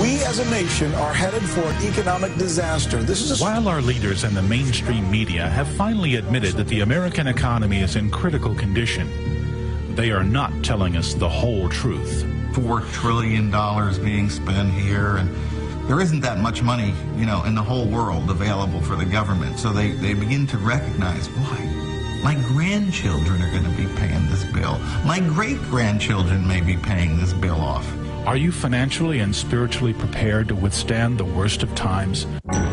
We as a nation are headed for an economic disaster. While our leaders and the mainstream media have finally admitted that the American economy is in critical condition, they are not telling us the whole truth. $4 trillion being spent here, and there isn't that much money, in the whole world available for the government. So they begin to recognize, boy, my grandchildren are going to be paying this bill. My great-grandchildren may be paying this bill off. Are you financially and spiritually prepared to withstand the worst of times?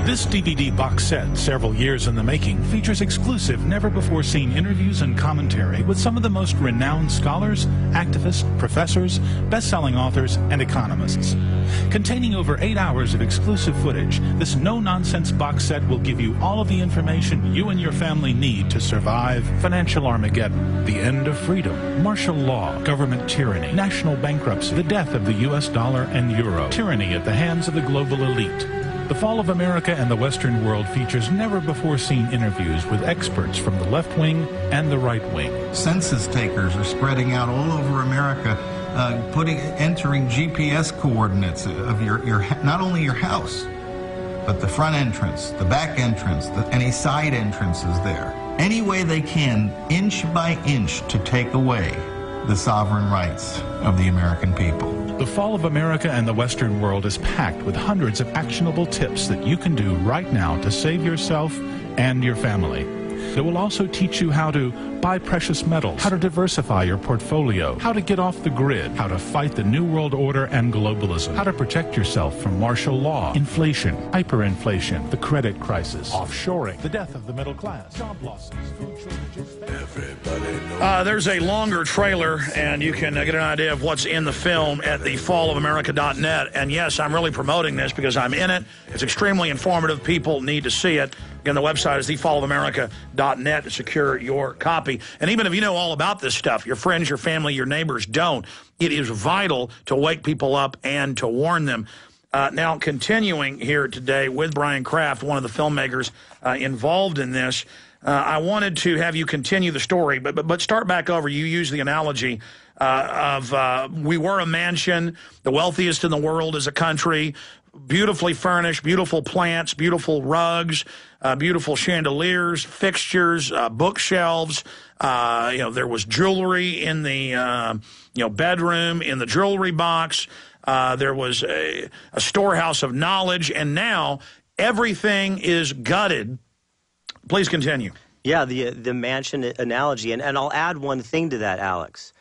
This DVD box set, several years in the making, features exclusive, never-before-seen interviews and commentary with some of the most renowned scholars, activists, professors, best-selling authors, and economists. Containing over 8 hours of exclusive footage, this no-nonsense box set will give you all of the information you and your family need to survive financial Armageddon, the end of freedom, martial law, government tyranny, national bankruptcy, the death of the U.S. dollar and euro, tyranny at the hands of the global elite. The Fall of America and the Western World features never-before-seen interviews with experts from the left wing and the right wing. Census takers are spreading out all over America, entering GPS coordinates of your not only your house, but the front entrance, the back entrance, any side entrances there. Any way they can, inch by inch, to take away the sovereign rights of the American people. The Fall of America and the Western World is packed with hundreds of actionable tips that you can do right now to save yourself and your family. It will also teach you how to buy precious metals, how to diversify your portfolio, how to get off the grid, how to fight the New World Order and globalism, how to protect yourself from martial law, inflation, hyperinflation, the credit crisis, offshoring, the death of the middle class, job losses, food shortages. There's a longer trailer, and you can get an idea of what's in the film at thefallofamerica.net. And yes, I'm really promoting this because I'm in it. It's extremely informative. People need to see it. Again, the website is thefallofamerica.net to secure your copy. And even if you know all about this stuff, your friends, your family, your neighbors don't, it is vital to wake people up and to warn them. Now, continuing here today with Brian Kraft, one of the filmmakers involved in this, I wanted to have you continue the story, but start back over. You used the analogy of we were a mansion, the wealthiest in the world as a country, beautifully furnished, beautiful plants, beautiful rugs, beautiful chandeliers, fixtures, bookshelves. There was jewelry in the bedroom, in the jewelry box. There was a storehouse of knowledge, and now everything is gutted. Please continue. Yeah, the mansion analogy, and I'll add one thing to that, Alex.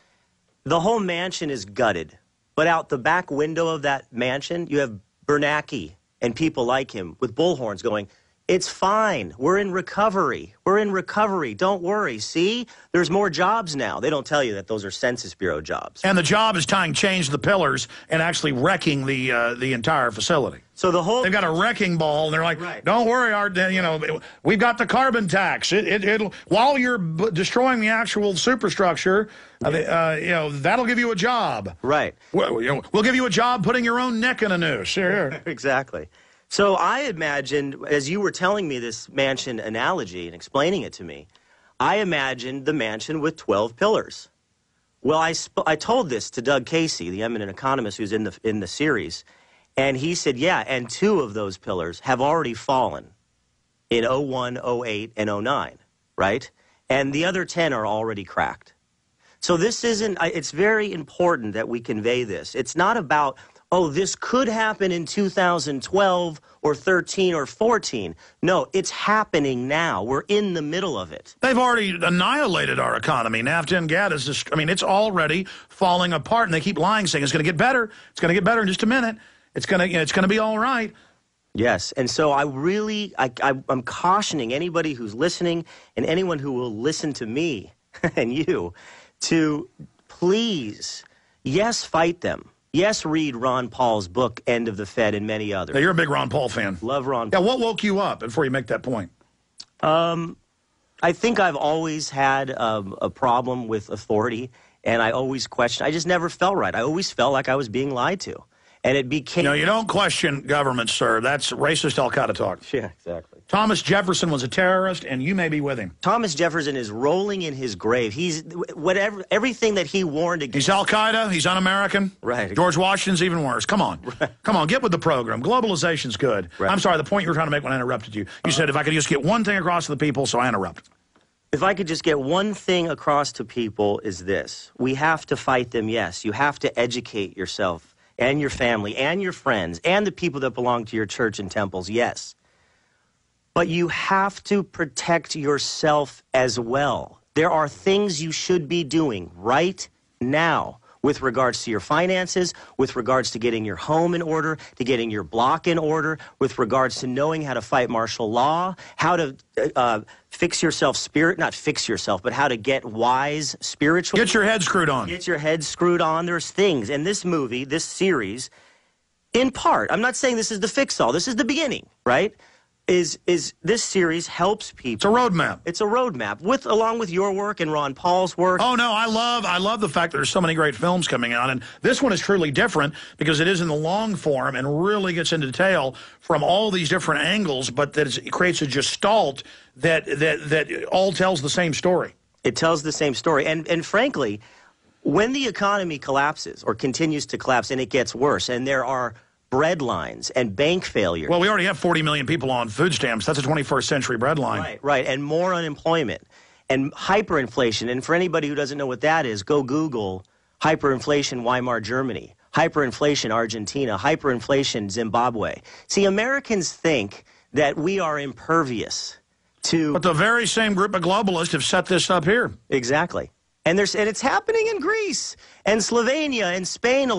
The whole mansion is gutted, but out the back window of that mansion, you have Bernanke and people like him with bullhorns going, "It's fine. We're in recovery. We're in recovery. Don't worry. See? There's more jobs now." They don't tell you that those are Census Bureau jobs. And the job is tying chains to the pillars and actually wrecking the entire facility. So they've got a wrecking ball, and they're like, right, "Don't worry, we've got the carbon tax. It'll while you're destroying the actual superstructure, that'll give you a job." Right. We'll give you a job putting your own neck in a noose. Here. Exactly. So I imagined, as you were telling me this mansion analogy and explaining it to me, I imagined the mansion with 12 pillars. Well, I told this to Doug Casey, the eminent economist who's in the series, and he said, yeah, and 2 of those pillars have already fallen in 01, 08, and 09, right? And the other 10 are already cracked. So this isn't, it's very important that we convey this. It's not about, oh, this could happen in 2012 or 13 or 14. No, it's happening now. We're in the middle of it. They've already annihilated our economy. NAFTA and GATT is just, it's already falling apart, and they keep lying, saying it's going to get better. It's going to get better in just a minute. It's going to be all right. Yes, and so I'm cautioning anybody who's listening and anyone who will listen to me and you to please, yes, fight them. Yes, read Ron Paul's book, End of the Fed, and many others. Now, you're a big Ron Paul fan. Love Ron Paul. Yeah, what woke you up before you make that point? I think I've always had a problem with authority, and I always questioned. I just never felt right. I always felt like I was being lied to. And it became... No, you don't question government, sir. That's racist Al-Qaeda talk. Yeah, exactly. Thomas Jefferson was a terrorist, and you may be with him. Thomas Jefferson is rolling in his grave. He's everything that he warned against. He's Al-Qaeda. He's un-American. Right. George Washington's even worse. Come on. Right. Come on, get with the program. Globalization's good. Right. I'm sorry, the point you were trying to make when I interrupted you. You said if I could just get one thing across to the people, so I interrupted. If I could just get one thing across to people is this. We have to fight them, yes. You have to educate yourself and your family and your friends and the people that belong to your church and temples, yes. But you have to protect yourself as well. There are things you should be doing right now with regards to your finances, with regards to getting your home in order, to getting your block in order, with regards to knowing how to fight martial law, how to fix yourself not fix yourself, but how to get wise spiritually. Get your head screwed on. Get your head screwed on. There's things. And this movie, this series, in part, I'm not saying this is the fix-all. This is the beginning, right? Is this series helps people. It's a roadmap. It's a roadmap along with your work and Ron Paul's work. Oh no, I love the fact that there's so many great films coming out, and this one is truly different because it is in the long form and really gets into detail from all these different angles, but that it creates a gestalt that all tells the same story. It tells the same story, and frankly, when the economy collapses or continues to collapse and it gets worse, and there are bread lines and bank failure. Well, we already have 40 million people on food stamps. That's a 21st century bread line. Right, and more unemployment and hyperinflation. And for anybody who doesn't know what that is, go Google hyperinflation Weimar Germany, hyperinflation Argentina, hyperinflation Zimbabwe. See, Americans think that we are impervious to... But the very same group of globalists have set this up here. Exactly. And it's happening in Greece and Slovenia and Spain.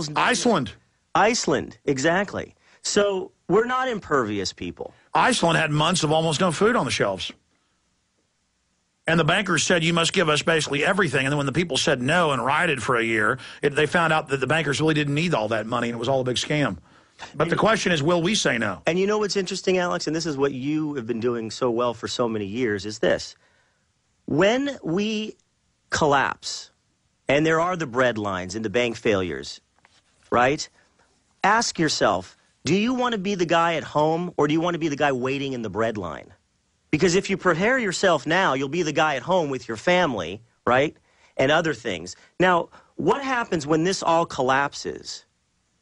Iceland, exactly. So we're not impervious people. Iceland had months of almost no food on the shelves. And the bankers said, you must give us basically everything. And then when the people said no and rioted for a year, they found out that the bankers really didn't need all that money and it was all a big scam. But the question is, will we say no? And you know what's interesting, Alex, and this is what you have been doing so well for so many years, is this. When we collapse, and there are the bread lines and the bank failures, right? Ask yourself, do you want to be the guy at home or do you want to be the guy waiting in the bread line? Because if you prepare yourself now, you'll be the guy at home with your family, right, and other things. Now, what happens when this all collapses?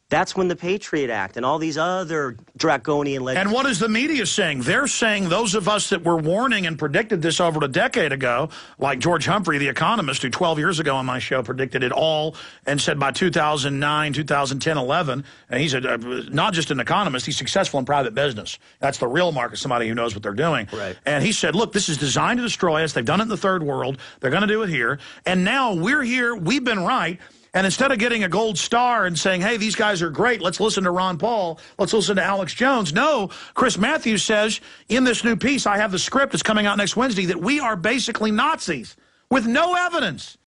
That's when the Patriot Act and all these other draconian legislation. And what is the media saying? They're saying those of us that were warning and predicted this over a decade ago, like George Humphrey, the economist, who 12 years ago on my show predicted it all and said by 2009, 2010, 11, and he's not just an economist, he's successful in private business. That's the real market, somebody who knows what they're doing. Right. And he said, look, this is designed to destroy us. They've done it in the third world. They're going to do it here. And now we're here. We've been right. And instead of getting a gold star and saying, hey, these guys are great, let's listen to Ron Paul, let's listen to Alex Jones. No, Chris Matthews says in this new piece, I have the script that's coming out next Wednesday, that we are basically Nazis with no evidence.